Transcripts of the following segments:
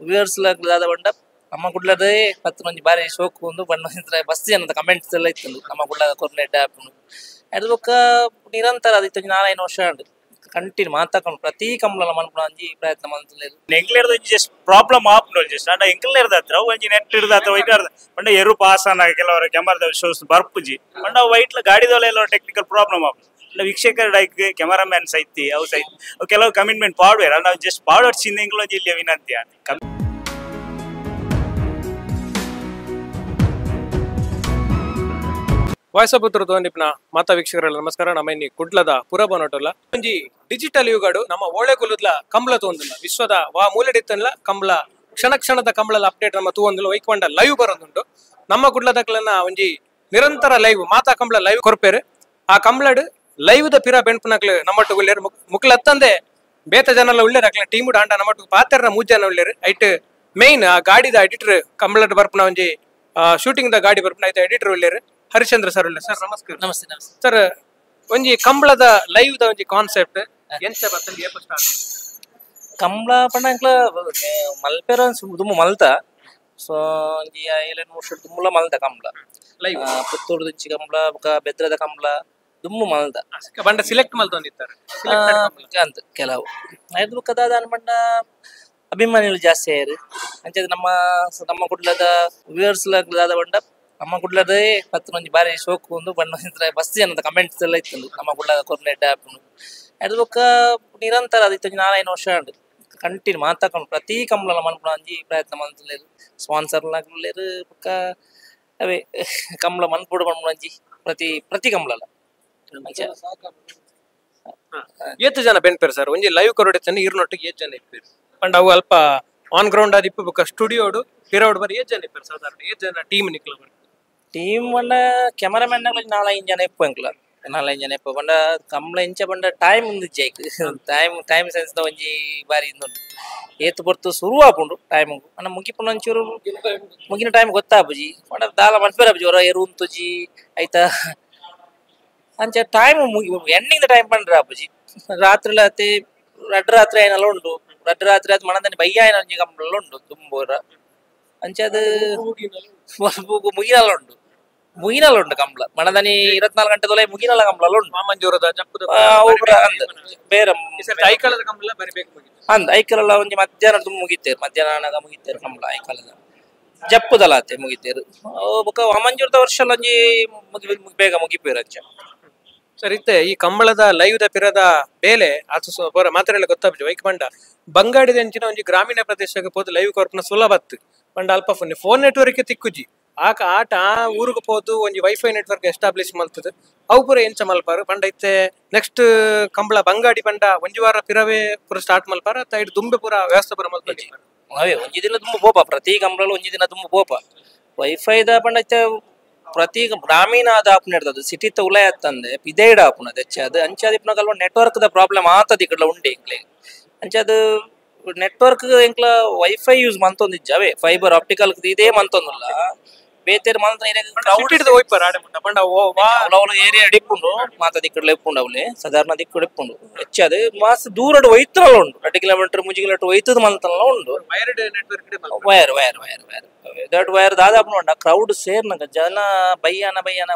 Viewers ದಾದ ಬಂಡ ನಮ್ಮ ಕುಡ್ಲದೇ ಪತ್ತು ಮಂದಿ ಬಾರಿ ಶೋಕ್ ಒಂದು ಬಣ್ಣ ಬಸ್ತಿ ಅನ್ನದ ಕಮೆಂಟ್ಸ್ ಎಲ್ಲ ಇತ್ತು ನಮ್ಮ ಕುಡ್ಲ ಕೊರ್ನೆಡ್ಡ ಅದು ಬೊಕ್ಕ ನಿರಂತರ ಅದಿತ್ತು 4 ವರ್ಷ ಉಂಟು ಕಂಟಿನ್ಯೂ ಮಾತಾಕೊಂಡು ಪ್ರತಿ ಕಂಬಳ ಮನ್ಪುನ ಅಂಜಿ ಪ್ರಯತ್ನ ಮಂತಲೇರು ಎಂಕ್ಲೇರ್ದ ಜಸ್ಟ್ ಪ್ರಾಬ್ಲಮ್ ಆಪ್ನೋಲ್ ಜಸ್ಟ್ ಅಂಡ ಎಂಕ್ಲೇರ್ದ ಹತ್ರ ಒಂಜಿ ನೆಟ್ ಹಿಡ್ದ ಹತ್ರ ವೈಟ್ ಪಂಡ ಎರು ಪಾಸ್ ಅನ್ನ ಕೆಲವರ ಕ್ಯಾಮರಾದ ಶೋಸ್ ಬರ್ಪುಜಿ ಪಂಡ ವೈಟ್ಲ ಗಾಡಿದೊಲೆ ಎಲ್ಲ ಟೆಕ್ನಿಕಲ್ ಪ್ರಾಬ್ಲಮ್ ಆಪ್ ವೀಕ್ಷಕರ ಡೈಕ್ ಕ್ಯಾಮರಾಮ್ಯಾನ್ ಸೈತಿ ಅವು ಸೈತಿ ಕೆಲವು ಕಮಿಟ್ಮೆಂಟ್ ಪಾಡ್ವೇರ್ ನಾವು ಜಸ್ಟ್ ಪಾಡ್ವರ್ಡ್ ಚಿಂದಿಂಗ್ಲು ಒಂಜಿ ಇಲ್ಲಿಯ ವಿನಂತಿ ವಾಯ್ಸಪುತ್ರ ತೋಂದಿಪ್ನ ಮಾತಾ ವೀಕ್ಷಕರೆಲ್ಲ ನಮಸ್ಕಾರ ನಮ್ಮ ಇನ್ನಿ ಕುಡ್ಲದ ಪುರಬನೋಟಲ್ಲ ಒಂಜಿ ಡಿಜಿಟಲ್ ಯುಗಡು ನಮ್ಮ ಓಳೆ ಕುಲುದ್ಲ ಕಂಬಳ ತೋಂದಿಲ್ಲ ವಿಶ್ವದ ವಾ ಮೂಲೆಡಿತ್ತಲ್ಲ ಕಂಬಳ ಕ್ಷಣ ಕ್ಷಣದ ಕಂಬಳದ ಅಪ್ಡೇಟ್ ನಮ್ಮ ತೂವೊಂದಿಲ್ಲ ವೈಕೊಂಡ ಲೈವ್ ಬರೋದುಂಟು ನಮ್ಮ ಕುಡ್ಲದಕ್ಲನ್ನ ಒಂಜಿ ನಿರಂತರ ಲೈವ್ ಮಾತಾ ಕಂಬಳ ಲೈವ್ ಕೊರ್ಪೇರು ಆ ಕಂಬಳಡ್ ಲೈವ್ ದ ಪಿರ ಬೆಣ್ಪುನಕ್ಲು ನಮ್ಮಟ್ಟು ಉಳ್ಳೇರು ಮುಕ್ಲತ್ತಂದೆ ಬೇತ ಜನಲ್ಲ ಉಳ್ಳೇರು ಅಕ್ಲ ಟೀಮ್ ಆಂಡ ನಮ್ಮಟ್ಟು ಪಾತೆರ್ನ 3 ಜನ ಉಳ್ಳೇರು ಐಟ್ ಮೇನ್ ಆ ಗಾಡಿದ ಎಡಿಟರ್ ಕಂಬಳಡ್ ಬರ್ಪುನ ಒಂಜಿ ಶೂಟಿಂಗ್ ದ ಗಾಡಿ ಬರ್ಪುನ ಐತ ಎಡಿಟರ್ ಉಳ್ಳೇರು ಹರಿಚಂದ್ರ ಸರ್ ಉಳ್ಳೆ ಸರ್ ನಮಸ್ಕಾರ. ನಮಸ್ತೆ ನಮಸ್ತೆ ಸರ್ ಒಂಜಿ ಕಂಬಳದ ಲೈವ್ ದ ಒಂಜಿ ಕಾನ್ಸೆಪ್ಟ್ ಎಂತ ಬತ್ತಂಡಿ ಏಪ ಸ್ಟಾರ್ಟ್ ಕಂಬಳ ಪಂಡ ಮಲ್ಪೆರ ದುಮ್ಮು ಮಲ್ತ ಸೊ ಒಂಜಿ 7 ವರ್ಷ ದುಮ್ಮುಲ ಮಲ್ತ ಕಂಬಳ ಲೈವ್ ಪುತ್ತೂರು ದಿಂಚಿ ಕಂಬಳ ಬೊಕ ಬೆದ್ರದ ಕಂಬಳ ದುಮ್ಮು ಮಲ್ದ ಬಂಡ ಸಿಲೆಕ್ಟ್ ಮಲ್ತೊಂದಿತ್ತಾರೆ ಅಂತ ಕೆಲವು ಐದು ಬೊಕ್ಕ ದಾದ ಅನ್ಪಂಡ ಅಭಿಮಾನಿಗಳು ಜಾಸ್ತಿ ಆಯ್ರು ಅಂಚೆ ನಮ್ಮ ಕುಡ್ಲದ ವ್ಯೂವರ್ಸ್ ದಾದ ಬಂಡ ನಮ್ಮ ಕುಡ್ಲದೇ ಪತ್ತು ಮಂದಿ ಬಾರಿ ಶೋಕ್ ಒಂದು ಬಣ್ಣ ಬಸ್ತಿ ಅನ್ನದ ಕಮೆಂಟ್ಸ್ ಎಲ್ಲ ಇತ್ತು ನಮ್ಮ ಕುಡ್ಲದ ಕೊರ್ನೆಡ್ಡ ಅದು ಬೊಕ್ಕ ನಿರಂತರ ಅದಿತ್ತು 4 ವರ್ಷ ಉಂಟು ಕಂಟಿನ್ಯೂ ಮಾತಾಕೊಂಡು ಪ್ರತಿ ಕಂಬಳ ಮನ್ಪುನ ಅಂಜಿ ಪ್ರಯತ್ನ ಮಂತಲೇರು ಸ್ಪಾನ್ಸರ್ಲಾಗ್ಲೇರು ಬೊಕ್ಕ ಅವೇ ಕಂಬಳ ಮನ್ಪುಡು ಮನ್ಪುನ ಅಂಜಿ ಪ್ರತಿ ಕಂಬಳ ಏತ್ ಜನ ಬೆನ್ಪೇರು ಸರ್ ಒಂಜಿ ಲೈವ್ ಕೊರಡಿತ್ತನೆ ಇರ್ನೊಟ್ಟಿಗೆ ಏತ್ ಜನ ಇಪ್ಪೇರು ಪಂಡ ಅವು ಅಲ್ಪ ಆನ್ ಗ್ರೌಂಡ್ ಆದ ಇಪ್ಪು ಬೊಕ್ಕ ಸ್ಟುಡಿಯೋಡು ಪಿರೋಡ್ ಬರಿ ಏತ್ ಜನ ಇಪ್ಪೇರು ಸಾಧಾರಣ ಏತ್ ಜನ ಟೀಮ್ ನಿಕ್ಲ ಟೀಮ್ ಬಂಡ ಕ್ಯಾಮರಾಮನ್ 4-5 ಜನ ಇಪ್ಪು ಅಂಕ್ಲ 4-5 ಜನ ಇಪ್ಪು ಬಂಡ ಕಂಬಳ ಇಂಚ ಬಂಡ ಟೈಮ್ ಒಂದು ಜೈಕ್ ಟೈಮ್ ಸೆನ್ಸ್ ಒಂಜಿ ಬಾರಿ ಇಂದುಂಡು ಏತ್ ಬರ್ತು ಶುರು ಆಪುಂಡು ಟೈಮ್ ಅಣ್ಣ ಮುಗಿಪುಂಡು ಒಂಚೂರು ಮುಗಿನ ಟೈಮ್ ಗೊತ್ತಾಪುಜಿ ಬಂಡ ದಾಲ ಮನ್ಪೇರಾಪುಜಿ ಹೊರ ಎರು ಉಂತುಜಿ ಆಯ್ತಾ ಅಂಚ ಟೈಮ್ ಎಂಡಿಂಗ್ ದ ಟೈಮ್ ಪಂಡ್ರೆ ಆಪುಜಿ ರಾತ್ರಿ ಅತಿ ರಡ್ರಾತ್ರಿ ಏನಲ್ಲ ಉಂಡು ರಡ್ರಾತ್ರಿ ಅದು ಮನದಲ್ಲಿ ಬಯ್ಯ ಏನ ಕಂಬಳ ಉಂಡು ತುಂಬೂರ ಅಂಚದು ಮುಗಿನಲ್ಲ ಉಂಟು ಕಂಬಳ ಮಣದನಿ 24 ಗಂಟೆ ತೊಲೆ ಮುಗಿನಲ್ಲ ಕಂಬಳ ಉಂಟು ಮಾಮಂಜೂರದ ಜಪ್ಪದ ಬೇರೆ ಐಕಾಲದ ಕಂಬಳ ಬರಿಬೇಕು ಅಂದ್ ಐಕಲೆಲ್ಲ ಒಂಜಿ ಮಧ್ಯಾಹ್ನ ತುಂಬ ಮುಗಿತೇರು ಮಧ್ಯಾಹ್ನ ಮುಗಿತೇರು ಕಂಬಳ ಐಕಾಲದ ಜಪ್ಪುದಲಾತೆ ಮುಗಿತೇರು ಬೊಕ ವಾಮಂಜೂರದ ವರ್ಷ ಒಂಜಿ ಬೇಗ ಮುಗಿಪೇರು ಅಂಚ ಸರ್ ಇತ್ತೆ ಈ ಕಂಬಳದ ಲೈವ್ ದ ಪಿರದ ಬೇಲೆ ಅದು ಮಾತಾಡಲ್ಲ ಗೊತ್ತಾಗ್ತದೆ ವೈಕ್ ಬಂಡ ಬಂಗಾಡಿದ ಅಂಚಿನ ಒಂಜಿ ಗ್ರಾಮೀಣ ಪ್ರದೇಶಕ್ಕೆ ಹೋದ್ ಲೈವ್ ಕೊರ್ಪನ ಸುಲಭತ್ತು ಬಂಡ ಅಲ್ಪ ಫೋನ್ ನೆಟ್ವರ್ಕ್ ತಿಕ್ಕುಜಿ ಆಟ ಊರಿಗೆ ಹೋದು ಒಂಜಿ ವೈಫೈ ನೆಟ್ವರ್ಕ್ ಎಸ್ಟಾಬ್ಲಿಷ್ ಮಲ್ತದೆ ಅವು ಪೂರ ಎಂಚ ಮಲ್ಪಾರು ಬಂಡ ಇತ್ತೆ ನೆಕ್ಸ್ಟ್ ಕಂಬಳ ಬಂಗಾಡಿ ಬಂಡ ಒಂಜಿ ವಾರ ಪಿರವೇ ಪೂರ ಸ್ಟಾರ್ಟ್ ಮಲ್ಪಾರ ಅತ್ತ ಇಟ್ಟು ದುಂಬೆ ಪೂರ ವ್ಯವಸ್ಥೆ ಪೂರ ಮಲ್ಪಡಿ ಅವೇ ಒಂಜಿ ದಿನ ತುಂಬ ಬೋಪ ಪ್ರತಿ ಕಂಬಳಲು ಒಂಜಿ ದಿನ ತುಂಬ ಬೋಪ ವೈಫೈದ ಬಂಡ ಇತ್ತೆ ಪ್ರತಿ ಗ್ರಾಮೀಣ ಆದ ಆಪುನ ಇರ್ತದೆ ಸಿಟಿ ಉಲಯ ತಂದೆ ಪಿದೈಡ್ ಆಪುನ ಅದು ಅಂಚಾದ ಇಪ್ಪನ ಕಲ್ವ ನೆಟ್ವರ್ಕ್ ದ ಪ್ರಾಬ್ಲಮ್ ಆತದ ಇಕಡ್ಲ ಉಂಡೆ ಇಂಕ್ಲೆ ಅಂಚಾದ ನೆಟ್ವರ್ಕ್ ಎಂಕ್ಲ ವೈಫೈ ಯೂಸ್ ಮಂತೊಂದಿಜ್ಜ ಅವೇ ಫೈಬರ್ ಆಪ್ಟಿಕಲ್ ಇದೇ ಮಂತೊಂದುಲ್ಲ ಬೇತೇರು ಮಂತ ಏರಿಯಾ ಡಿಪ್ಪುಂಡು ಮಾತ ದಿಕ್ಕಡ್ಲ ಇಪ್ಪುಂಡು ಅವಲೆ ಸಾಧಾರಣ ದಿಕ್ಕುಡು ಇಪ್ಪುಂಡು ಹೆಚ್ಚಾದ ಮಾಸ್ ದೂರಡು ಒಯ್ತಲ್ಲ ಉಂಡು 2 ಕಿಲೋಮೀಟರ್ 3 ಕಿಲೋಮೀಟರ್ ಒಯ್ತದ ಮಂತಲ್ಲ ಉಂಡು ವೈರ್ ದಾದಾಪು ಉಂಡ ಕ್ರೌಡ್ ಸೇರ್ನಗ ಜನ ಬಯ್ಯಾನ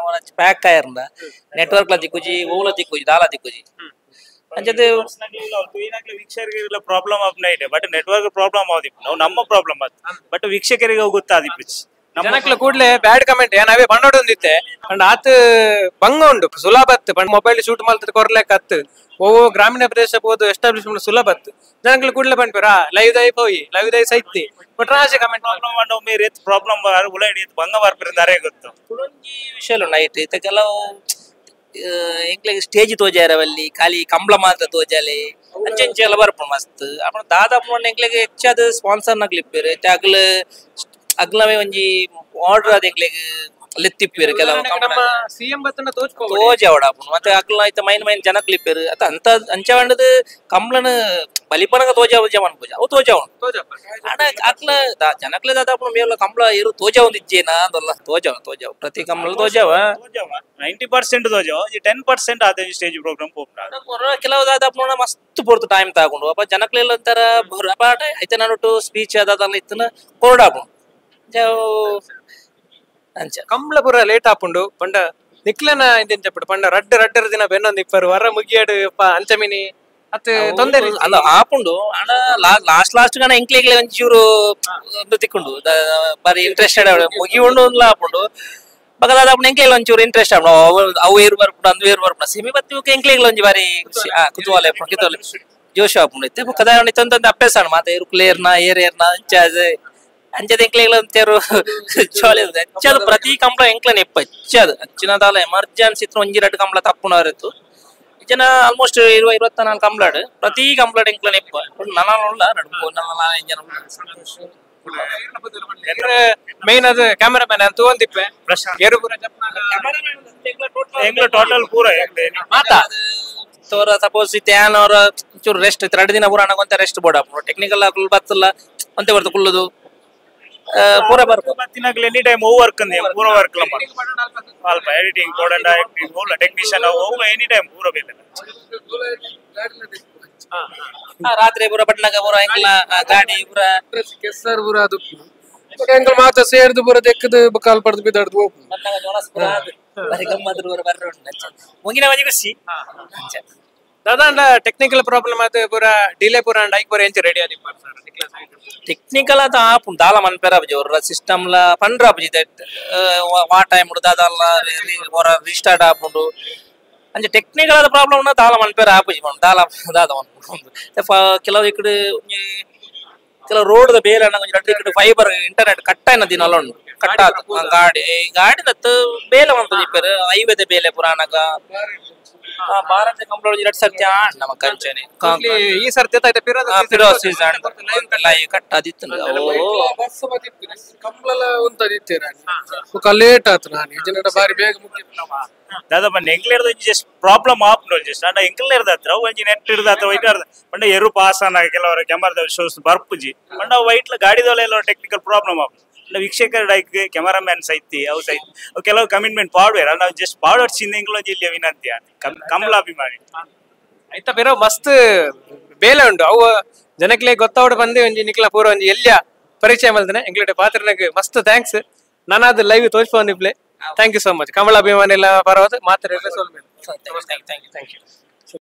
ಪ್ಯಾಕ್ ಆಯರ್ಂದ ನೆಟ್ವರ್ಕ್ ಲ ದಿಕ್ಕುಜಿ ಓಲ ದಿಕ್ಕುಜಿ ದಾಲ ದಿಕ್ಕುಜಿ ಅಂಚದೆ ವೀಕ್ಷಕರಿಗೆ problem of night but network problem ಆದಿಪ್ಪು ನಾವು ನಮ್ಮ ಪ್ರಾಬ್ಲಮ್ ಅದು ಬಟ್ ವೀಕ್ಷಕರಿಗೆ ಗೊತ್ತಾದಿಪ್ಪಿಚ್ ಜನಕ್ಲ ಕೂಡ್ಲೆ ಬ್ಯಾಡ್ ಕಮೆಂಟ್ ನಾವೇ ಬಂಡೋಡೊಂದಿತ್ತೆ ಅಂಡ್ ಆತ್ ಬಂಗ ಉಂಡು ಸುಲಭತ್ ಬಂಡ್ ಮೊಬೈಲ್ ಶೂಟ್ ಮಲ್ತದ ಕೊರ್ಲೆಕ್ ಅತ್ ಗ್ರಾಮೀಣ ಪ್ರದೇಶ ಹೋದು ಎಸ್ಟಾಬ್ಲಿಷ್ಮೆಂಟ್ ಸುಲಭತ್ ಜನಕ್ಲ ಕೂಡ್ಲೆ ಬಂದ್ಪೇರ ಲೈವ್ ದೈ ಹೋಯಿ ಲೈವ್ ದೈ ಸೈತಿ ಬಟ್ ರಾಶಿ ಕಮೆಂಟ್ ಪ್ರಾಬ್ಲಮ್ ಉಳಾಡಿ ಬಂಗ ಬರ್ಪಿರ ಅರೇ ಗೊತ್ತು ಕುಳಂಜಿ ವಿಷಯ ನೈಟ್ ಇತ್ತ ಕೆಲವು ಎಂಕ್ಲೆಗ್ ಸ್ಟೇಜ್ ತೋಜಾರವಲ್ಲಿ ಖಾಲಿ ಕಂಬಳ ಮಾತ್ರ ತೋಜಾಲೆ ಅಂಚೆ ಎಲ್ಲ ಬರ್ಪುಂಡು ಮಸ್ತ್ ಅಪ್ಪ ದಾದಾಪು ಎಂಕ್ಲೆಗ್ ಹೆಚ್ಚಾದ ಸ್ಪಾನ್ಸರ್ ನಕ್ಲಿಪ್ಪೇರು ಅಗ್ಲವೇ ಒಂಜಿ ಆರ್ಡರ್ ಆದ ಎಂಕ್ಲೆಗ್ ಲೆತ್ತಿಪ್ಪೇರು ಕೆಲವು ತೋಜ ಅವಡಾಪುಂಡು ಮತ್ತೆ ಅಗ್ಲ ಐತ ಮೈನ್ ಜನ ಕ್ಲಿಪ್ಪೇರು ಅತ್ತ ಅಂತ ಅಂಚ ಬಂಡದ ಕಂಬಳನ ಬಲಿಪನಗ ತೋಜಾವ್ ಜಮನ್ ಪೂಜ ಅವು ತೋಜಾವ್ ಆಡ ಅಕ್ಲ ಜನಕ್ಲೆ ದಾದ ಅಪ್ಪ ಮೇಲ ಕಂಬಳ ಇರು ತೋಜಾವ್ ಇಜ್ಜೇನಾ ಅದಲ್ಲ ತೋಜಾವ್ ಪ್ರತಿ ಕಂಬಳ ತೋಜಾವ 90% ತೋಜಾವ್ 10% ಆದ ಸ್ಟೇಜ್ ಪ್ರೋಗ್ರಾಮ್ ಹೋಗ್ತಾರ ಕೆಲವು ದಾದ ಅಪ್ಪ ಮಸ್ತ್ ಪೊರ್ತು ಟೈಮ್ ತಗೊಂಡು ಅಪ್ಪ ಜನಕ್ಲೆಲ್ಲ ಅಂತಾರ ಬರಪಾಟ ಐತೆ ನಾನೊಟ್ಟು ಸ್ಪೀಚ್ ಅದಲ್ಲ ಇತ್ತನ ಕೊರಡಾಪು ಜಾವ್ ಅಂಚ ಕಂಬಳ ಪೂರ ಲೇಟ್ ಆಪುಂಡು ಪಂಡ ನಿಕ್ಲನ ಇಂದೇನ್ చెప్పడు ಪಂಡ ರಡ್ಡರ ದಿನ ಬೆನ್ನೊಂದು ಇಪ್ಪರು ವರ ಮುಗಿಯಾಡು ಅಂಚಮಿನಿ ಅತ್ ತೊಂದರೆ ಅಲ್ಲ ಆಪುಂಡು ಆಡ ಲಾಸ್ಟ್ ಗಾನ ಎಂಕ್ಲೆಗ್ಲೆ ಒಂಚೂರು ತಿಕ್ಕೊಂಡು ಬಾರಿ ಇಂಟ್ರೆಸ್ಟೆಡ್ ಮುಗಿ ಉಂಡು ಆಪುಂಡು ಬಗದಾದ ಅಪ್ಪ ಎಂಕ್ಲೆಗ್ಲ ಒಂಚೂರು ಇಂಟ್ರೆಸ್ಟ್ ಆಪುಂಡು ಅವು ಏರು ಬರ್ಪುಂಡು ಅಂದು ಏರು ಬರ್ಪುಂಡು ಸೆಮಿ ಬತ್ತಿ ಎಂಕ್ಲೆಗ್ಲ ಒಂಜಿ ಬಾರಿ ಕುತೂಹಲ ಕಿತ್ತೋಲೆ ಜೋಶ್ ಆಪುಂಡು ಇತ್ತೆ ಕದ ತಂತ ಅಭ್ಯಾಸ ಮಾತ ಏರು ಕ್ಲಿಯರ್ನ ಏರ್ನ ಅಂಚದ ಎಂಕ್ಲೆಗ್ಲ ಅಂತೇರು ಚೋಲೆ ಹೆಚ್ಚದು ಪ್ರತಿ ಕಂಬಳ ಎಂಕ್ಲನ್ ಎಪ್ಪ ಹೆಚ್ಚದು ಹಚ್ಚಿನದಾಲ ಎಮರ್ಜೆನ್ಸಿ ಇತ್ತು ಒಂಜಿ ಎರಡು ಕಂಬಳ ತಪ್ಪುನವರಿತ್ತು ಜನ ಆಲ್ಮೋಸ್ಟ್ 24 ಕಂಬಳಾಡು ಪ್ರತಿ ಕಂಬಳಾಡು ಎಂಕ್ಲನ್ ಎಪ್ಪ ನಲ್ಲ ಜನ ಮೇನ್ ಅದು ಕ್ಯಾಮರಾಮನ್ ಅಂತ ಒಂದಿಪ್ಪೆ ಏರು ಪೂರ ಟೋಟಲ್ ಪೂರ ಮಾತಾ ತೋರ ಸಪೋಸ್ ತ್ಯಾನ್ ಅವರ ಚೂರು ರೆಸ್ಟ್ ಇತ್ತು 2 ದಿನ ಪೂರ ಅನ್ನಕೊಂತ ರೆಸ್ಟ್ ಬೋರ್ಡ್ ಹಾಕೊಂಡು ಟೆಕ್ನಿಕಲ್ ಕುಲ್ ಬತ್ತಲ್ಲ ಅಂತೆ ಬರ್ತು ಕುಲ್ಲದು ಪೂರ ಬರ್ತು ಬತ್ತಿನಾಗ್ಲಿ ಎನಿ ಟೈಮ್ ಓ ವರ್ಕ್ ಅಂದೆ ಪೂರ ವರ್ಕ್ ಅಲ್ಪ ಎಡಿಟಿಂಗ್ ಕೋಡಂಡ ಆಕ್ಟಿಂಗ್ ಹೋಲ ಟೆಕ್ನಿಷಿಯನ್ ಹೋಗ ಎನಿ ಟೈಮ್ ಪೂರ ಬೇಲೆ ರಾತ್ರಿ ಪೂರ ಪಟ್ನಾಗ ಪೂರ ಎಂಕ್ಲ ಗಾಡಿ ಪೂರ ಕೆಸರ್ ಪೂರ ಅದು ಎಂಕ್ಲ ಮಾತ ಸೇರ್ದು ಪೂರ ದೆಕ್ಕದು ಕಾಲ್ ಪಡ್ದು ಬಿದ್ದಾಡ್ದು ಹೋಗು ಪಟ್ನಾಗ ಜೋನಸ್ ಪೂರ ಬರಿ ಗಮ್ಮತ್ ಪೂರ ಬರ್ರ ಉಂಟು ಮುಂಗಿನ ಮಜಿ ಖುಷಿ ದಾದಾಂಡ ಟೆಕ್ನಿಕಲ್ ಪ್ರಾಬ್ಲಮ್ ಆತ ಪೂರ ಡಿಲೇ ಪೂರ ಅಂಡ್ ಐಕ್ ಪೂರ ಎಂಚ ರೆಡಿ ಆದಿ ಟೆಕ್ನಿಕಲ್ ಆತ ಆಪು ದಾಲ ಮನ್ಪೆರ ಅವರ ಸಿಸ್ಟಮ್ ಲ ಪಂಡ್ರ ಅಪ್ಜಿ ವಾ ಟೈಮ್ ದಾದಲ್ಲ ಹೊರ ರಿಸ್ಟಾರ್ಟ್ ಆಪುಂಡು ಅಂಚೆ ಟೆಕ್ನಿಕಲ್ ಆದ ಪ್ರಾಬ್ಲಮ್ ನ ದಾಲ ಮನ್ಪೆರ ಆಪುಜಿ ದಾಲ ದಾದ ಕೆಲವು ಇಕ್ಕಡೆ ಕೆಲವು ರೋಡ್ ದ ಬೇರೆ ಎರಡು ಇಕ್ಕಡೆ ಫೈಬರ್ ಇಂಟರ್ನೆಟ್ ಕಟ್ಟ ಏನ ದಿನ ಉಂಡು ಕಟ್ಟ ಗಾಡಿ ದತ್ತು ಬೇಲೆ ಅಂತ ಇಪ್ಪರು ಹೈವೇದ ಬೇಲೆ ಪುರಾಣಗ ಭಾರತ ಕಂಪ್ಲೀಟ್ 2 ಸರ್ತಿ ನಮ್ಮ ಕಂಚನೆ ಈ ಸರ್ತಿ ಕಟ್ಟದಿತ್ತು ಕಂಬಳ ಉಂಟದಿತ್ತೀರ ಲೇಟ್ ಆತು ನಾನು ಜನರ ಬಾರಿ ಬೇಗ ದಾದಾ ಬನ್ನಿ ಎಂಕ್ಲೇರ್ದ ಜಸ್ಟ್ ಪ್ರಾಬ್ಲಮ್ ಆಪ್ನೋಲ್ ಜಸ್ಟ್ ಅಂಡ ಎಂಕ್ಲೇರ್ದ ಹತ್ರ ಒಂಜಿ ನೆಟ್ ಇರ್ದ ಅಥವಾ ವೈಟ್ ಪಂಡ ಎರು ಪಾಸ್ ಅನ್ನ ಕೆಲವರ ಕ್ಯಾಮರಾದ ಶೋಸ್ ಬರ್ಪುಜಿ ಪಂಡ ವೈಟ್ಲ ಗಾಡಿದೊಲೆ ಎಲ್ಲ ಟೆಕ್ನಿಕಲ್ ಪ್ರಾಬ್ಲಮ್ ಆಪ್ ವೀಕ್ಷಕರ ಡೈಕ್ ಕ್ಯಾಮರಾಮ್ಯಾನ್ ಸೈತಿ ಅವು ಸೈತಿ ಅವು ಕೆಲವು ಕಮಿಟ್ಮೆಂಟ್ ಪಾಡ್ವೇರ ನಾವು ಜಸ್ಟ್ ಪಾಡ್ವರ್ಡ್ ಚಿಂದಿಂಗ್ಲ ಜಿಲ್ಲೆಯ ವಿನಂತಿ ಕಮಲ ಅಭಿಮಾನಿ ಐತ ಬೇರೆ ಮಸ್ತ್ ಬೇಲೆ ಉಂಟು ಅವು ಜನಕ್ಲೆ ಗೊತ್ತಾವಡ ಬಂದೆ ಒಂಜಿ ನಿಕ್ಲ ಪೂರ ಒಂಜಿ ಎಲ್ಯ ಪರಿಚಯ ಮಲ್ದನೆ ಎಂಕ್ಲೆಡೆ ಪಾತ್ರನಾಗ ಮಸ್ತ್ ಥ್ಯಾಂಕ್ಸ್ ನಾನಾದ ಲೈವ್ ತೋರಿಸ್ಬೋದಿಪ್ಲೆ thank you so much Kamala ಅಭಿಮಾನಿ ಎಲ್ಲ ಬರೋದು ಮಾತ್ರ ಥ್ಯಾಂಕ್ ಯು